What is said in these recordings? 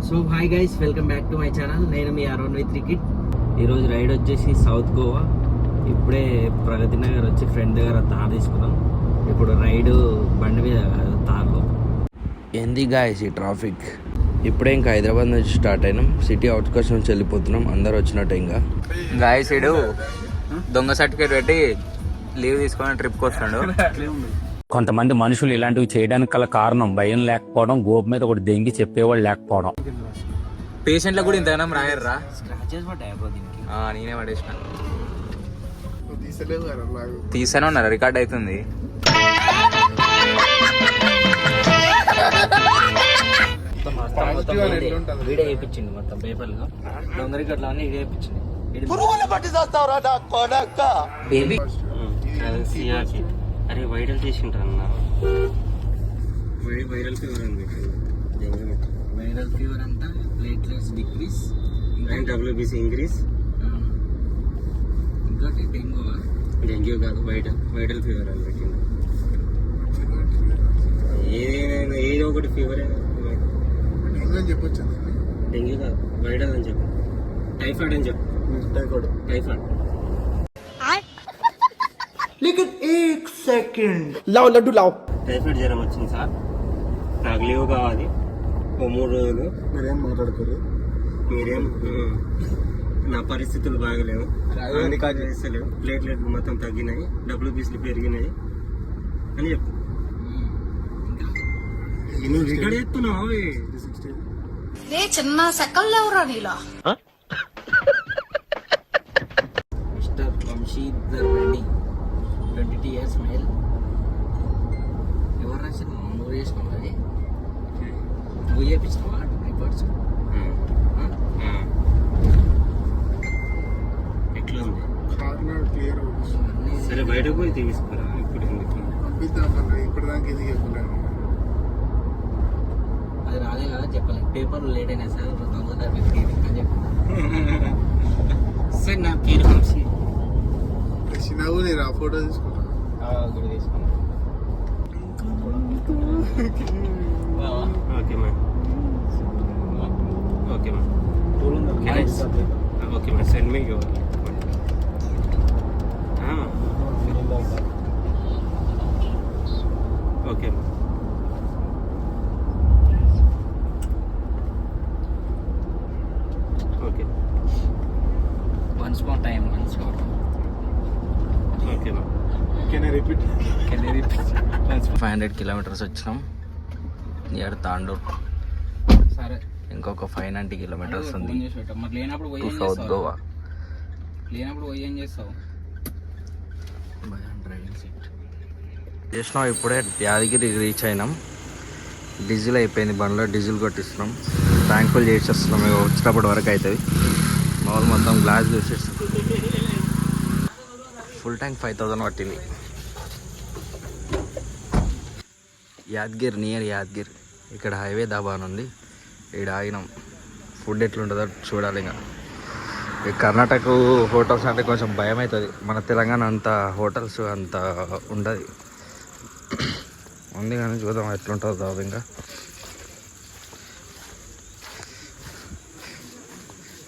So hi guys, welcome back to my channel. నేను మీ Arun with cricket. ఈరోజు ride వచ్చేసి south Goa. ఇప్పుడే ప్రగతి నగర్ వచ్చి ఫ్రెండ్ దగ్గర తార్ తీసుకున్నాం. ఇప్పుడు రైడ్ బండి మీద తార్లో. ఏంది గాయస్ ఈ ట్రాఫిక్. ఇప్పుడే ఇంకా హైదరాబాద్ నుంచి స్టార్ట్ అయినాం. సిటీ అవుట్స్కట్స్ నుంచి వెళ్ళిపోతున్నాం. అందరు వచ్చినట్టు ఇంకా గాయస్ ఇడు దొంగ సర్టిఫికేట్ పెట్టి లీవ్ తీసుకొని ట్రిప్కి వస్తాడు. కొంతమంది మనుషులు ఇలాంటివి చేయడానికి గల కారణం భయం లేకపోవడం, గోపు మీద ఒకటి దెంగి చెప్పేవాళ్ళు లేకపోవడం. పేషెంట్లకు కూడా ఇంతగానం రాయర్రా. స్క్రాచెస్ పడ్డాయి బ్రో దీనికి. నేనే పడేసిన. తీసానే ఉన్నారు, రికార్డ్ అవుతుంది. వీడియో వేయించిండు మొత్తం పేపర్లు దొంగరికి అట్లా అన్ని వేయించింది. అరే వైరల్ చేసిండ్రు అన్న. వైరల్ ఫీవర్ అని వైరల్ ఫీవర్ అంతా platelets decrease and WBC increase. ఇంకోటి డెంగ్యూ కాదు, వైరల్ ఫీవర్ అని పెట్టిండు. ఏదో ఒకటి ఫీవర్ చెప్పొచ్చు. డెంగ్యూ కాదు, వైరల్ అని చెప్పు. టైఫాయిడ్ అని చెప్పు. టైఫాయిడ్. టైఫాయిడ్ జ్వరం వచ్చింది సార్, నాకు లీవ్ కావాలి ఓ 3 రోజులు. మీరేం మాట్లాడుకోరు, మీరేం నా పరిస్థితులు బాగలేవు, చేస్తలేవు, ప్లేట్లెట్ మొత్తం తగ్గినాయి, డబ్ల్యూబీసీలు పెరిగినాయి అని చెప్పు. నువ్వు రికార్డ్ చేస్తున్నావు. చిన్న సెకండ్ ఎవరా నీలా mister Vamshidhar Reddy, 22 years male. ఎవరు రాసిన? నువ్వు చేసినావు. అది నువ్వు చేయించినావా రికార్డ్స్? ఎట్లా ఉంది? సరే బయటకు పోయి తీసుకురా. ఇప్పుడు అది రాలే కదా చెప్పలేదు. పేపర్లు లేట్ అయినా సార్ తొందరగా అని చెప్పి సార్ నా పేరు వంశీ. ఫోటో తీసుకుంటా. Okay ma'am, okay ma'am, okay ma'am, send me your. Okay ma'am. Okay once more time, once more. Okay ma'am. Can I repeat? 500 kilometers వచ్చినాం. నియర్ తాండూర్. సరే, ఇంకొక 590 kilometers ఉంది మరి లేనప్పుడు పోయి సౌత్ గోవా. లేనప్పుడు పోయి ఏం చేస్తావు? డ్రైవింగ్ సీట్ చేసినాం. ఇప్పుడే యాదగిరి రీచ్ అయినాం. డీజిల్ అయిపోయింది బండ్లో, డీజిల్ కొట్టిస్తున్నాం. ట్యాంక్ ఫుల్ చేసేస్తున్నాం. ఇక వచ్చినప్పటి వరకు అవుతుంది. మామూలు మొత్తం గ్లాస్ చూసేస్తాం. ఫుల్ ట్యాంక్ 5000 పట్టింది. యాదగిరి, నియర్ యాదగిరి. ఇక్కడ హైవే దాబా అని ఉంది. ఇక్కడ ఆగినాం. ఫుడ్ ఎట్లుంటుందో చూడాలి. ఇక కర్ణాటక హోటల్స్ అంటే కొంచెం భయం అవుతుంది. మన తెలంగాణ అంత హోటల్స్ అంత ఉండదు ఉంది, కానీ చూద్దాం ఎట్లుంటుందో దాబా. ఇంకా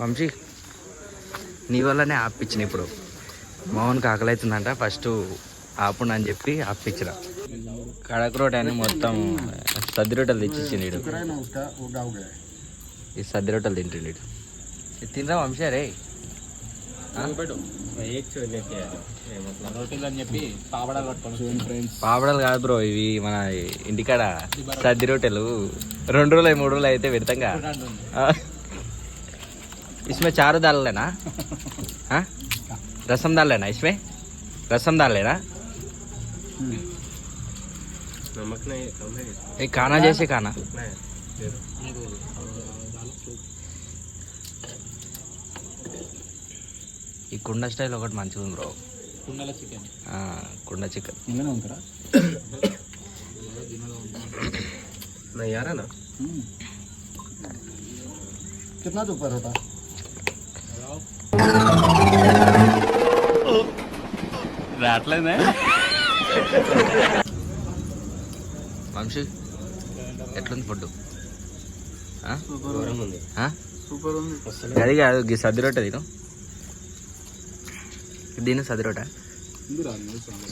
వంశీ నీ వల్లనే ఆపిచ్చిన. ఇప్పుడు మౌన్కి ఆకలి అవుతుందంట, ఫస్ట్ ఆపుండి అని చెప్పి ఆపిచ్చిన. కడక్ రోడ్ అని మొత్తం సద్ది రొట్టెలు తెచ్చిచ్చింది. ఈ సద్ది రొట్టెలు తింటుండే. తినరా వంశీ? రే పాపడాలు కాదు బ్రో, ఇవి మన ఇంటికాడ సద్ది రొట్టెలు. 2 రోజులు 3 రోజులు అయితే పెడతాంగా. इसमें 4 दाल लेना, रसम दाल लेना, इसमें रसम दाल लेना. नमक नहीं कम है. एक खाना जैसे खाना. ఈ కుండ స్టైల్ ఒకటి మంచిగా ఉంది బ్రో. కుండల చికెన్. కుండ చికెన్ ఉంటారా? यारा ना कितना तो पर होता రావట్లేదే వంశీ. ఎట్లుంది ఫుడ్? ఘోరంగా ఉంది. గది కాదు గీ సద్ది రొట్టె తిను దీని సద్ది రొట్టె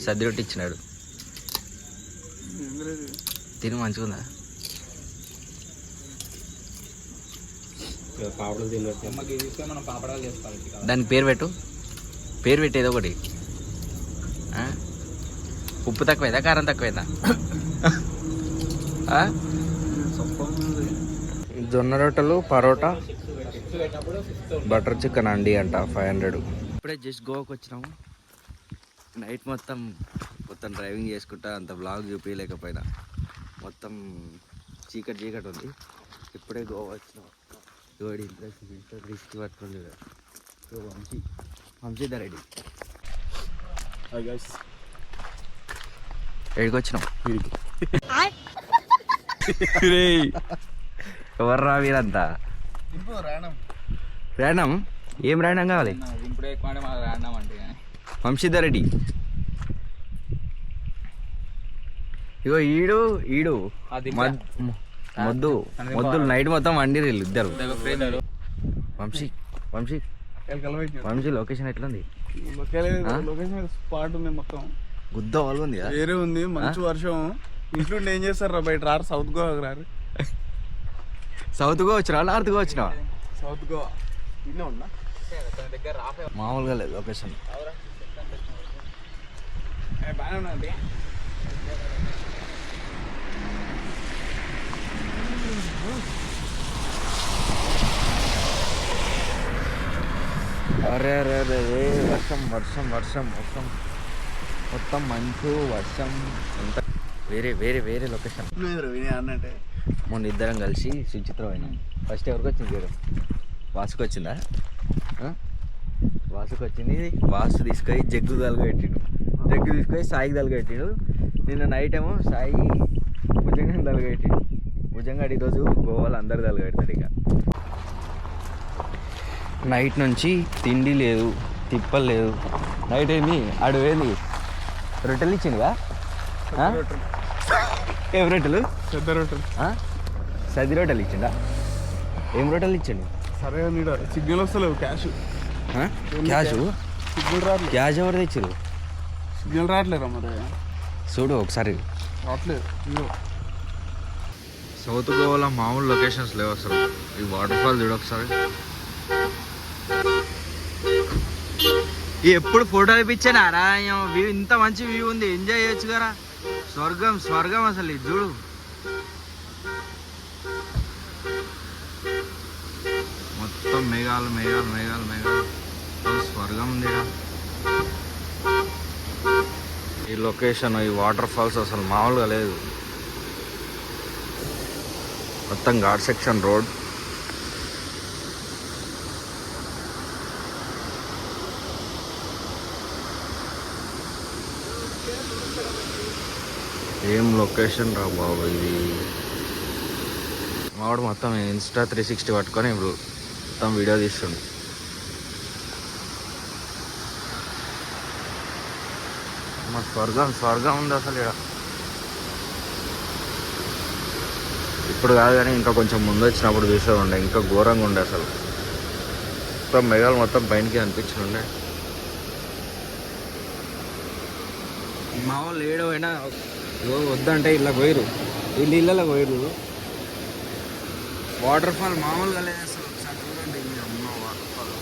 సద్ది రొట్టె ఇచ్చినాడు తిని మంచిగా ఉందా పాపడలు తిన్నట్టు. మనం పాపడాలు చేసుకోవాలి. దానికి పేరు పెట్టు ఏదో ఒకటి ఆ? ఉప్పు తక్కువైందా కారం తక్కువైందా ఆ? జొన్న రొట్టెలు పరోటా బటర్ చికెన్ అండి అంట 500. ఇప్పుడే జస్ట్ గోవాకి వచ్చినాము. నైట్ మొత్తం డ్రైవింగ్ చేసుకుంటా అంత బ్లాగ్ చూపించలేకపోయినా మొత్తం చీకటి ఉంది. ఇప్పుడే గోవా వచ్చినాం. ఇవాడి ఇంట్రెస్ట్ రిస్క్ పట్టుకోలేదు. వంశీధర్ రెడ్డి ఎడికి వచ్చినాం ఎవర్రా వీరంతా ర్యాండమ్ ఏం ర్యాండమ్ కావాలి ఇప్పుడు ఎక్కువ అంటే మాకు రాండం అంటే వంశీధర్ రెడ్డి ఇగో ఈడు మొద్దులు నైట్ మొత్తం వండిరు వీళ్ళు ఇద్దరు. వంశీ లొకేషన్ ఎట్లుంది స్పాట్ ఉంది మొత్తం గుద్ద వాళ్ళు ఉంది వేరే ఉంది మంచి వర్షం. ఇంట్లో ఏం చేస్తారు రా బయట రారు సౌత్ గోవాకి రారు. సౌత్ గోవా వచ్చినా నార్త్ గోవా వచ్చినా సౌత్ గోవా ఇన్నే ఉన్నా మామూలుగా లేదు లొకేషన్. బాగానే ఉన్నది. అరే వర్షం మొత్తం మంచు వర్షం అంతా వేరే లొకేషన్. అన్నట్టే మొన్న ఇద్దరం కలిసి సుచిత్ర అయినాం. ఫస్ట్ ఎవరికి వచ్చింది పేరు వాసుకు వచ్చిందా వాసుకు వచ్చింది. వాసు తీసుకొని జగ్గు తీసుకొని సాయికి తలగెట్టిండు. నిన్న నైట్ ఏమో సాయి భుజంగా తలగెట్టిండు. భుజంగా ఈరోజు గోవాలో అందరు తలగెడతారు. ఇక నైట్ నుంచి తిండి లేదు తిప్పలు లేదు. నైట్ ఏంది అడువేంది రొట్టెలు ఇచ్చిందిగా ఏం రొట్టెలు పెద్ద రొట్టెలు సది రొట్టెలు ఇచ్చిందా ఏం రొట్టెలు ఇచ్చిండు సరే నీడ సిగ్నల్ వస్తలేవు క్యాష్ సిగ్నల్ రావట్లేదు. క్యాష్ ఎవరు తెచ్చారు సిగ్నల్ రావట్లేదా మరి చూడు ఒకసారి. రావట్లేదు. సౌత్ గోవాలో మామూలు లొకేషన్స్ లేవు అసలు. ఈ వాటర్ ఫాల్ చూడు ఒకసారి. ఎప్పుడు ఫోటో ఇప్పించానారా వ్యూ ఇంత మంచి వ్యూ ఉంది ఎంజాయ్ చేయొచ్చు కదా. స్వర్గం అసలు ఇది చూడు. మొత్తం మేఘాలు స్వర్గం ఉంది. ఈ లొకేషన్ ఈ వాటర్ ఫాల్స్ అసలు మామూలుగా లేదు. మొత్తం ఘాట్ సెక్షన్ రోడ్. ఏం లొకేషన్ రా బాబు ఇది. మావాడు మొత్తం ఇన్స్టా 360 పట్టుకొని ఇప్పుడు మొత్తం వీడియో తీస్తుండు. మా స్వర్గం ఉంది అసలు ఇక్కడ. ఇప్పుడు కాదు కానీ ఇంకా కొంచెం ముందు వచ్చినప్పుడు చూసే ఉండే ఇంకా ఘోరంగా ఉండే అసలు. మొత్తం మెగాలు మొత్తం పైనకి అనిపించుండే. మా వాళ్ళు ఏడవైనా వద్దంటే ఇలా పోయిరు వీళ్ళు ఇళ్ళలో పోయిరు. వాటర్ ఫాల్ మామూలుగా లేదు అసలు. ఒకసారి చూడండి అమ్మ వాటర్ ఫాల్.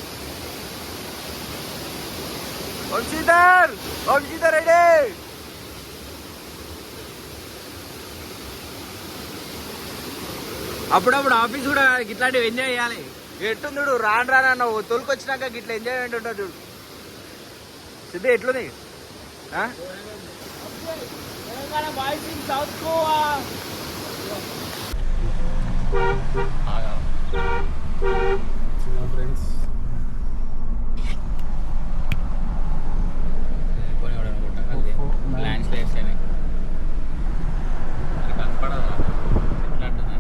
వంశీధర్ రెడ్డి అప్పుడప్పుడు ఆఫీస్ కూడా ఇట్లాంటివి ఎంజాయ్ చేయాలి. ఎట్టుంది చూడు రాను తొలికొచ్చినాక ఇట్లా ఎంజాయ్మెంట్ ఉంటుంది చూడు. సిద్ధి ఎట్లుంది south Goa. Friends land slides అని కనపడదు ఎట్లాంటిది.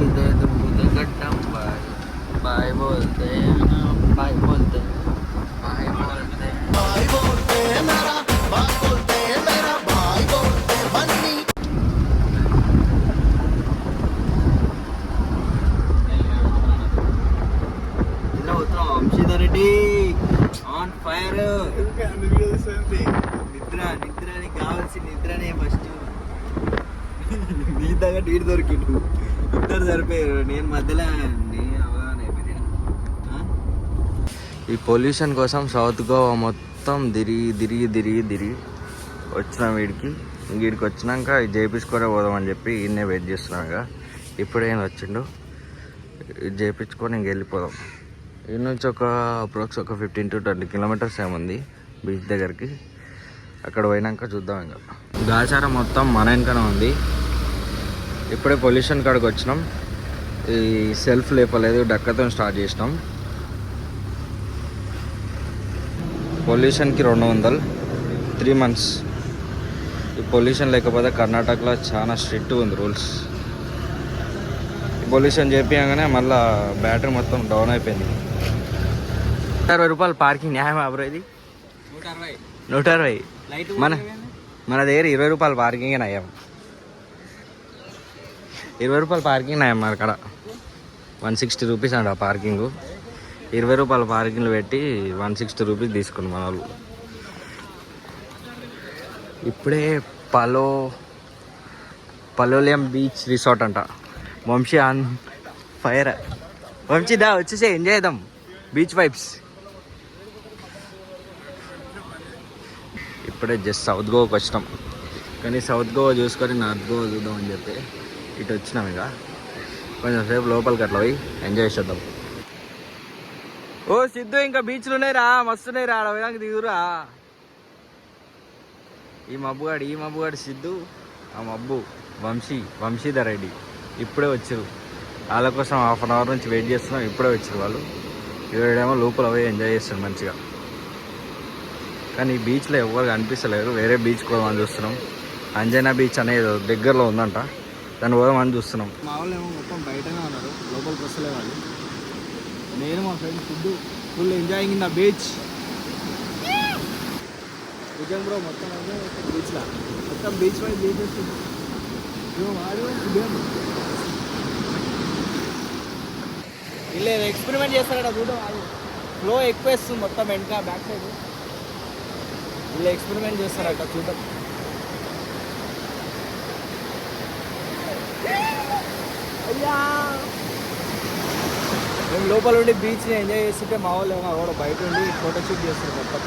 ఇదే గడ్డం బాయ్ బాయ్ బోల్తే బాయ్ బోల్తే బాయ్ బోల్తే ఇలా ఉత్తరం వంశీధర్ రెడ్డి ఆన్ ఫైర్. నిద్రని కావాల్సిన నిద్రనే ఫస్ట్. నీ దగ్గర నీరు దొరికిండు, ఇద్దరు సరిపోయారు. నేను మధ్యలో అవగాహన అయిపోయాను. ఈ పొల్యూషన్ కోసం సౌత్ గోవా మొత్తం తిరిగి వచ్చినాం వీడికి. వీడికి వచ్చినాక ఇది చేయించుకొని పోదామని చెప్పి ఈయనే వెయిట్ చేస్తున్నాం. ఇక ఇప్పుడేం వచ్చిండు, ఇది చేయించుకొని ఇంక వెళ్ళిపోదాం. ఈ నుంచి అప్రాక్స్ ఒక 15 to 20 kilometers ఏముంది బీచ్ దగ్గరికి. అక్కడ పోయినాక చూద్దాం. ఇంకా గాచారం మొత్తం మన వెనకనే ఉంది. ఇప్పుడే పొల్యూషన్ కాడికి వచ్చినాం. ఈ సెల్ఫ్ లేపలేదు, డక్కతో స్టార్ట్ చేసినాం. పొల్యూషన్కి 200 3 months. ఈ పొల్యూషన్ లేకపోతే కర్ణాటకలో చాలా స్ట్రిక్ట్ ఉంది రూల్స్. పొల్యూషన్ చేపించగానే మళ్ళీ బ్యాటరీ మొత్తం డౌన్ అయిపోయింది. 160 రూపాయలు పార్కింగ్ న్యాయం అబ్రో ఇది? 160. మన దగ్గర 20 రూపాయలు పార్కింగ్ నయం. 20 రూపాయలు పార్కింగ్ నయం మన కాడ. 160 రూపీస్ అంట పార్కింగ్. 20 రూపాయల పార్కింగ్లు పెట్టి 160 రూపీస్ తీసుకున్నాం మన వాళ్ళు. ఇప్పుడే పలోలియం బీచ్ రిసార్ట్ అంట. Vamshi on fire. వంశీ దా వచ్చేసే ఎంజాయ్ చేద్దాం బీచ్ వైబ్స్. ఇప్పుడే జస్ట్ సౌత్ గోవాకి వచ్చినాం. కానీ సౌత్ గోవా చూసుకొని నార్త్ గోవా చూద్దామని చెప్పి ఇటు వచ్చినాం. ఇక కొంచెం సేపు లోపలికి అట్లా పోయి ఎంజాయ్ చేద్దాం. ఓ సిద్ధు, ఇంకా బీచ్లు ఉన్నాయిరా, మస్తున్నాయి రా. ఆడ దిగురా. ఈ మబ్బుగాడు సిద్ధు, ఆ మబ్బు వంశీధర్ రెడ్డి ఇప్పుడే వచ్చారు. వాళ్ళ కోసం హాఫ్ అన్ అవర్ నుంచి వెయిట్ చేస్తున్నాం. ఇప్పుడే వచ్చారు వాళ్ళు. ఇవాడేమో లోపల పోయి ఎంజాయ్ చేస్తారు మంచిగా. కానీ ఈ బీచ్లో ఎవరు కనిపిస్తలేరు. వేరే బీచ్ పోదామని చూస్తున్నాం. అంజనా బీచ్ అనేది దగ్గరలో ఉందంట, దాన్ని పోదామని చూస్తున్నాం. మా వాళ్ళు ఏమో మొత్తం బయటనే ఉన్నారు, లోపలికి వస్తలే వాళ్ళు. నేను మా friend full enjoying in the beach. నిజం బ్రో, మొత్తం బీచ్లో మొత్తం బీచ్ వైపు బీచ్ వస్తుంది. వీళ్ళు ఎక్స్పెరిమెంట్ చేస్తారట చూడ. ఫ్లో ఎక్కువ వేస్తుంది మొత్తం వెనక బ్యాక్ సైడ్. వీళ్ళు ఎక్స్పెరిమెంట్ చేస్తారట చూద్దాం. అయ్యా, మేము లోపల ఉండి బీచ్ని ఎంజాయ్ చేస్తుంటే మా వాళ్ళు ఏమో కూడా బయట ఉండి ఫోటోషూట్ చేస్తారు మొత్తం.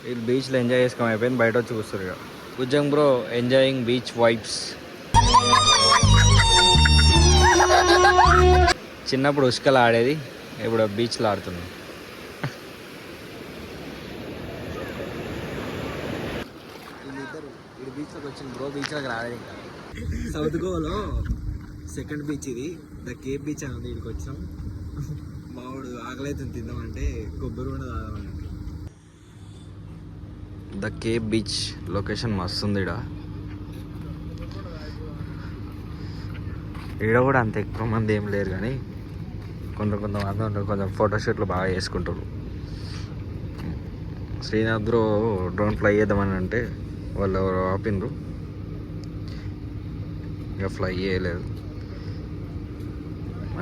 వీళ్ళు బీచ్లో ఎంజాయ్ చేసుకోవడం అయిపోయింది, బయట వచ్చి కూర్చున్నారు. ఇక ఉజ్జంగ్ బ్రో ఎంజాయింగ్ బీచ్ వైబ్స్. చిన్నప్పుడు ఉసుకలు ఆడేది, ఇప్పుడు బీచ్లో ఆడుతున్నాం. వీళ్ళిద్దరు ఇది బీచ్లోకి వచ్చింది. బ్రో బీచ్లోకి రాలేదు. ఇంకా సౌత్ గోవాలో సెకండ్ బీచ్ ఇది, ద కేప్ బీచ్ అని ఉంది. ఇక్కడికి వచ్చాం. మావాడు ఆకలైతే తిందామంటే కొబ్బరి కూడా తాగామండి. ద కేప్ బీచ్ లొకేషన్ మస్తు ఉంది. ఈడ కూడా అంత ఎక్కువ మంది ఏం లేరు, కానీ కొంతమంది ఉంటారు. కొంచెం ఫోటోషూట్లు బాగా చేసుకుంటారు. శ్రీనాథ్ బ్రో డ్రోన్ ఫ్లై చేద్దామని అంటే వాళ్ళు ఎవరు ఆపిండ్రు, ఇక ఫ్లై చేయలేదు.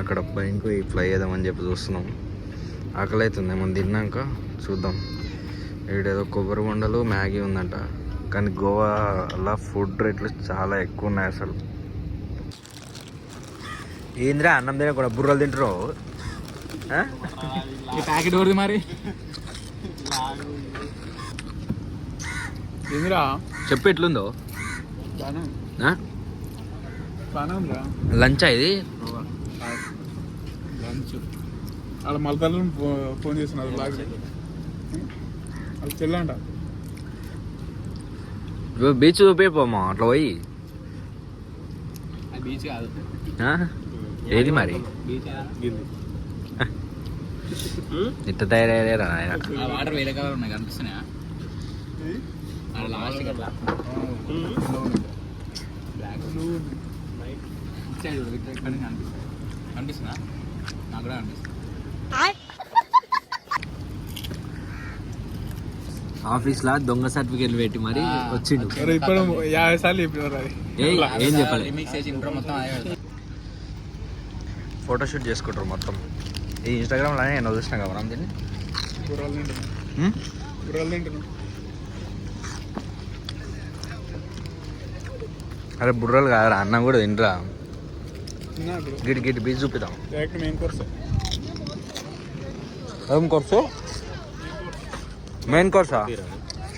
అక్కడ పైనకు ఫ్లై చేద్దామని చెప్పి చూస్తున్నాం. ఆకలి అవుతుంది, మనం తిన్నాక చూద్దాం. ఈడేదో కొబ్బరి బొండలు మ్యాగీ ఉందంట, కానీ గోవాలో ఫుడ్ రేట్లు చాలా ఎక్కువ ఉన్నాయి అసలు. ఏంద్రా అన్నం తిన కూడా బుర్రలు తింటారు. ప్యాకెట్ కొడుది మరి ఏందిరా చెప్పు ఎట్లుందో. లంచా ఇది? లంచ్ వాళ్ళ మలతలు ఫోన్ చేస్తున్నారు. వాళ్ళు చెల్లంట. బీచ్ చూపిపోమా అట్లా పోయి. బీచ్ కాదు, ఏది మరి? ఇంత తయారయ్యారా ఆయన? వాటర్ వేరే కలర్ ఉన్నాయి కనిపిస్తున్నాయా? లాస్ట్ బ్లాక్ బ్లూ సైడ్ చూడు, ఇక్కడ ఇక్కడ నుంచి అనిపిస్తుందా? నాకు కూడా అనిపిస్తుంది. ఆఫీస్లో దొంగ సర్టిఫికేట్లు పెట్టి మరి వచ్చిండు. ఇప్పుడు 50 సార్లు చెప్పినారు అది. ఏం చెప్పాలి? రిమిక్స్ చేసి ఇంట్రో మొత్తం అదే. ఫోటోషూట్ చేసుకుంటారు మొత్తం. ఈ ఇన్స్టాగ్రామ్లోనే నేను చూసినా కదా మనం దీన్ని. అరే బుర్రలు కాదురా, అన్నం కూడా తింటరా. గిటి గిటి బీచ్ చూపిద్దాం. ఏం కోర్సు? మెయిన్ కోర్సా?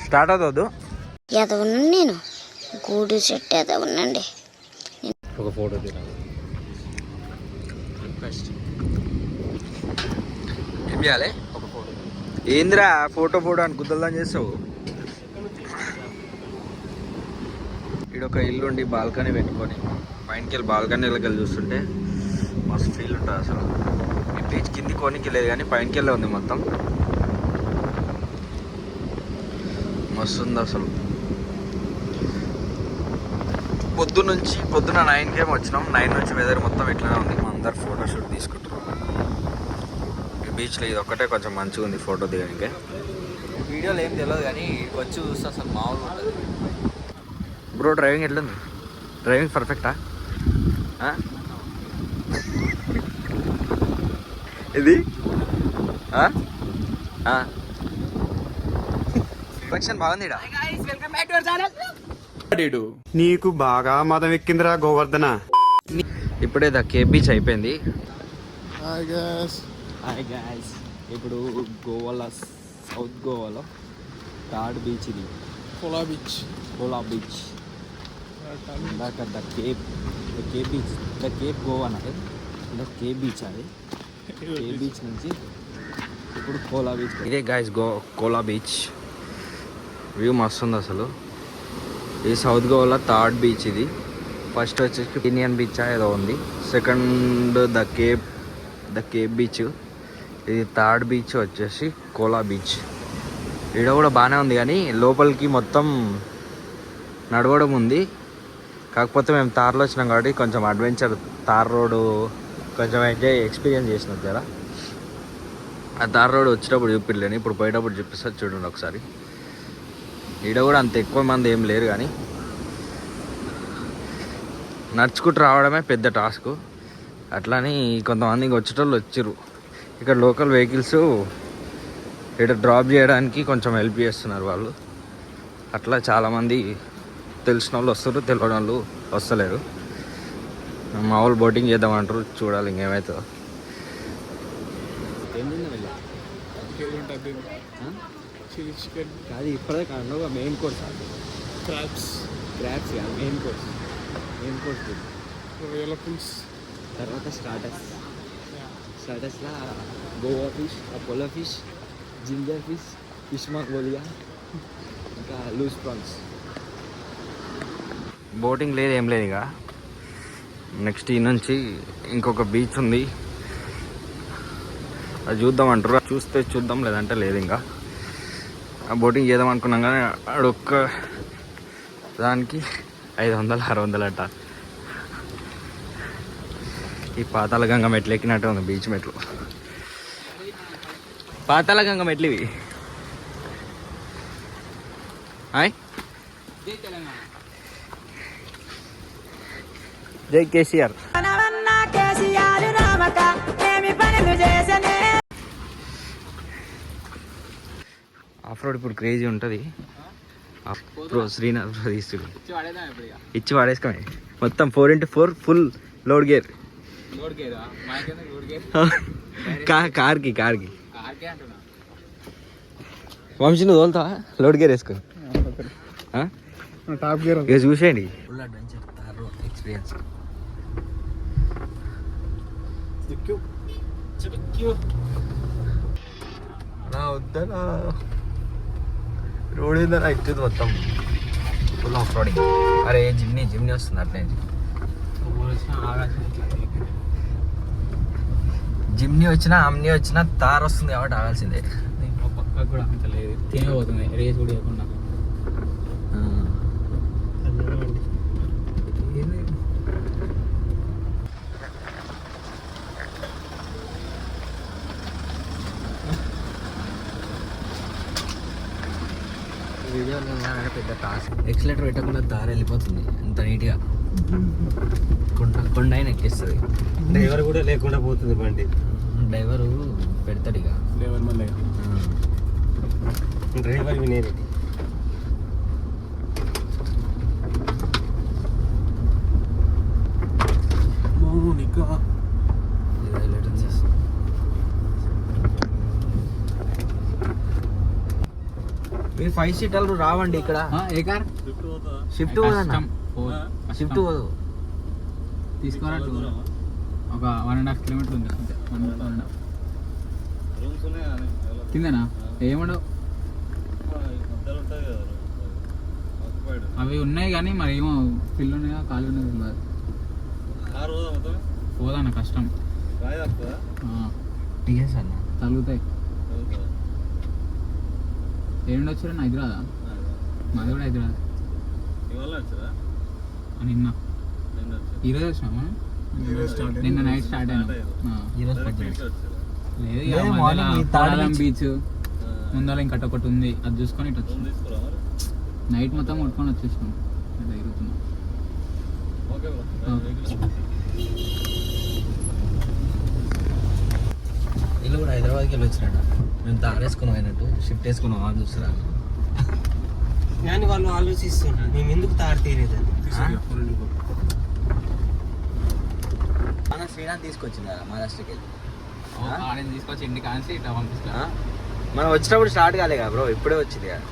స్టార్ట్ అవుతుంది. ఎదవను నేను గూడు చెట్టు ఎదవనండి. ఒక ఫోటో తీరాలి. ఏం చేయాలి? ఒక ఫోటో. ఏందిరా ఫోటో ఫోటో అని గుద్దల్దాని చేస్తావు? ఇక్కడ ఒక ఇల్లు ఉండి బాల్కనీ పెట్టుకొని పైనకి వెళ్ళి బాల్కనీలోకి వెళ్ళి చూస్తుంటే మస్తు ఫీల్ ఉంటుంది అసలు. ఈ బీచ్ కింది కొనికి లేదు కానీ పైనకి వెళ్ళే ఉంది మొత్తం. మస్తు ఉంది అసలు. పొద్దున్న 9కి వచ్చినాం. 9 నుంచి వెదర్ మొత్తం ఇట్లానే ఉంది. అందరు ఫోటోషూట్ తీసుకుంటారు. ఈ బీచ్లో ఇది ఒక్కటే కొంచెం మంచిగా ఉంది ఫోటో దిగడానికి. వీడియోలో ఏం తెలియదు కానీ వచ్చి చూస్తే అసలు మామూలుగా ఉంటుంది. బ్రో డ్రైవింగ్ ఎట్లుంది? డ్రైవింగ్ పర్ఫెక్టా? ఇది ప్రొడక్షన్ బాగుంది. నీకు బాగా మదం ఎక్కిందిరా గోవర్ధన. ఇప్పుడే ద కేప్ బీచ్ అయిపోయింది. హాయ్ గాయ్స్, ఇప్పుడు గోవాలో సౌత్ గోవాలో థర్డ్ బీచ్ ఇది, కోలా బీచ్. ఇందాక ద కేప్ గోవా అంటే ద కేప్ బీచ్ అది. కేప్ బీచ్ నుంచి ఇప్పుడు కోలా బీచ్. ఇదే గాయస్ కోలా బీచ్. వ్యూ మస్తు ఉంది అసలు. ఇది సౌత్ గోవాలో థర్డ్ బీచ్ ఇది. ఫస్ట్ వచ్చేసి ఇండియన్ బీచ్ ఏదో ఉంది. Second the Cape beach. ఇది థర్డ్ బీచ్ వచ్చేసి కోలా బీచ్. ఈడ కూడా బాగానే ఉంది కానీ లోపలికి మొత్తం నడవడం ఉంది. కాకపోతే మేము తార్లో వచ్చినాం కాబట్టి కొంచెం అడ్వెంచర్, తార్ రోడ్డు కొంచెం ఎక్స్పీరియన్స్ చేసినాం కదా. ఆ తార్ రోడ్ వచ్చేటప్పుడు చూపిలేని, ఇప్పుడు పోయేటప్పుడు చూపిస్తారు చూడండి ఒకసారి. ఈడ కూడా అంత ఎక్కువ మంది ఏం లేరు కానీ నడుచుకుంటూ రావడమే పెద్ద టాస్క్. అట్లని కొంతమంది ఇంక వచ్చేటోళ్ళు వచ్చిర్రు. ఇక్కడ లోకల్ వెహికల్స్ ఇక్కడ డ్రాప్ చేయడానికి కొంచెం హెల్ప్ చేస్తున్నారు వాళ్ళు. అట్లా చాలామంది తెలిసిన వాళ్ళు వస్తారు, తెలియని వాళ్ళు వస్తలేరు. మామూలు బోటింగ్ చేద్దామంటారు, చూడాలి ఇంకేమవుతుందో. అది ఇప్పుడే కాదు మెయిన్ కోర్స్. క్రాబ్స్ కాదు మెయిన్ కోర్స్. తర్వాత స్టార్టర్స్లో Goa fish, apollo fish, ginger fish మక్బోలియా, ఇంకా లూస్ ప్రాన్స్. బోటింగ్ లేదు, ఏం లేదు. ఇక నెక్స్ట్ ఈ నుంచి ఇంకొక బీచ్ ఉంది, అది చూద్దామంటారు. చూస్తే చూద్దాం, లేదంటే లేదు. ఇంకా బోటింగ్ చేద్దాం అనుకున్నాం కానీ అడొక్క దానికి 500-600 అట్ట. ఈ పాతాళగంగ మెట్లు ఎక్కినట్టు ఉంది, బీచ్ మెట్లు. పాతాళగంగ మెట్లు ఇవి. హాయ్, జై కేసీఆర్. ఆఫ్ రోడ్ ఇప్పుడు క్రేజీ ఉంటుంది. ప్రో శ్రీనాథ్ ప్రో తీసుడు ఇచ్చి వాడేసుకోమే మొత్తం 4x4 ఫుల్ లోడ్ గేర్. కార్కి వంశీ నువ్వు తోలుతావా లోడ్ గేర్ వేసుకొని? టాప్ గేర్ ఇక చూసేయండి. Full adventure experience. వద్దనా రోడ్ ఏందన్నా ఎక్కుతుంది మొత్తం ఫుల్ ఆఫ్ రోడింగ్. అరే జిమ్నీ వస్తుంది అట్లే. జిమ్నీ వచ్చినా అమ్ని వచ్చినా తార్ వస్తుంది కాబట్టి ఆగాల్సిందే. పక్కకు కూడా అంత లేదు, తినేపోతుంది రేస్ కూడా ఇవ్వకుండా. చేయాలంటే పెద్ద టాస్క్. ఎక్సలేటర్ పెట్టకుండా దారి వెళ్ళిపోతుంది అంత నీట్గా. కొండ అయినా ఎక్కిస్తుంది. డ్రైవర్ కూడా లేకుండా పోతుంది బండి. డ్రైవరు పెడతాడు ఇక. డ్రైవర్ వినేది. మీ 5 సీటర్లు రావండి ఇక్కడ. ఏ కార్ షిఫ్ట్ పోదన్న. షిఫ్ట్ పోదు. తీసుకోరా ఒక 1.5 కిలోమీటర్ ఉంది అంతే. 1.5 కిందనా ఏముండవు. అవి ఉన్నాయి కానీ మరి ఏమో ఫిల్ ఉన్నాయా ఖాళీ ఉన్నాయి తెలియదు. పోదాన్న కష్టం. టీఎస్ అన్న తగులుతాయి. ఏముండి వచ్చారన్న హైదరాబాదా? మాది కూడా హైదరాబాద్. నిన్న ఈరోజు వచ్చినామా? నిన్న నైట్ స్టార్ట్ అయినా. ఈరోజు పొద్దున. లేదు తాళం బీచ్ ముందర ఇంకటి ఒకటి ఉంది, అది చూసుకొని ఇటు వచ్చింది. నైట్ మొత్తం కొట్టుకొని వచ్చేసినాం. ఇట్లా తిరుగుతున్నాం. వీళ్ళు కూడా హైదరాబాద్కి వెళ్ళి వచ్చినాడు. మేము దారి వేసుకుని పోయినట్టు షిఫ్ట్ వేసుకున్నాం. వాళ్ళు చూస్తారా కానీ వాళ్ళు ఆలోచిస్తున్నారు మేము ఎందుకు తారు తీరేదని. మన శ్రీనాథ్ తీసుకొచ్చింది కదా మహారాష్ట్రకి వెళ్ళి. ఆడిని తీసుకొచ్చి ఇంటికి కానిసి ఇట్లా పంపిస్తా. మనం వచ్చినప్పుడు స్టార్ట్ కాలే కదా బ్రో, ఇప్పుడే వచ్చింది కదా.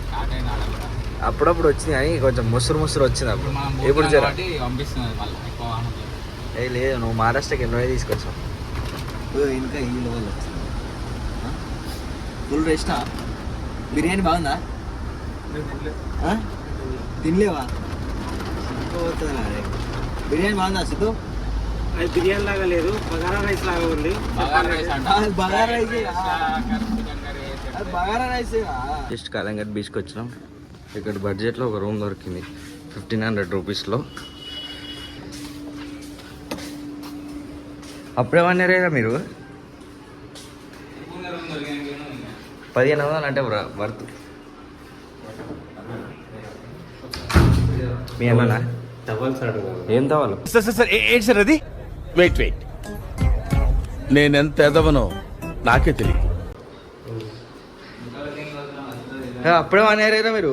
స్టార్ట్ అయిన ఆడ కూడా అప్పుడప్పుడు వచ్చింది కానీ కొంచెం ముసురు వచ్చింది అప్పుడు. ఇప్పుడు కాబట్టి పంపిస్తున్నది మళ్ళీ ఎక్కువ వాహనంలో. ఏ లేదు, నువ్వు మహారాష్ట్రకి ఎన్నో తీసుకొచ్చావు. ఇంకా ఈ లెవెల్ వచ్చింది. ఫుల్ రెస్టా? బిర్యానీ బాగుందా? తినలేవా? బిర్యానీ బాగుందా సిద్ధు? అది బిర్యానీ లాగా లేదు, బగారా రైస్ లాగా ఉంది. బగారా రైస్ జస్ట్ కాలంగట్ బీచ్కి వచ్చినాం. ఇక్కడ బడ్జెట్లో ఒక రూమ్ దొరికింది 1500 రూపీస్లో. అప్పుడే వన్నారేగా మీరు? 1500 అంటే వర్త్. మీ అమ్మనా ఏం తవ్వాలి? సార్ ఏంటి సార్ అది? వెయిట్ నేనెంత ఎదవనో నాకే తెలియదు. అప్పుడే వన్నారేగా మీరు?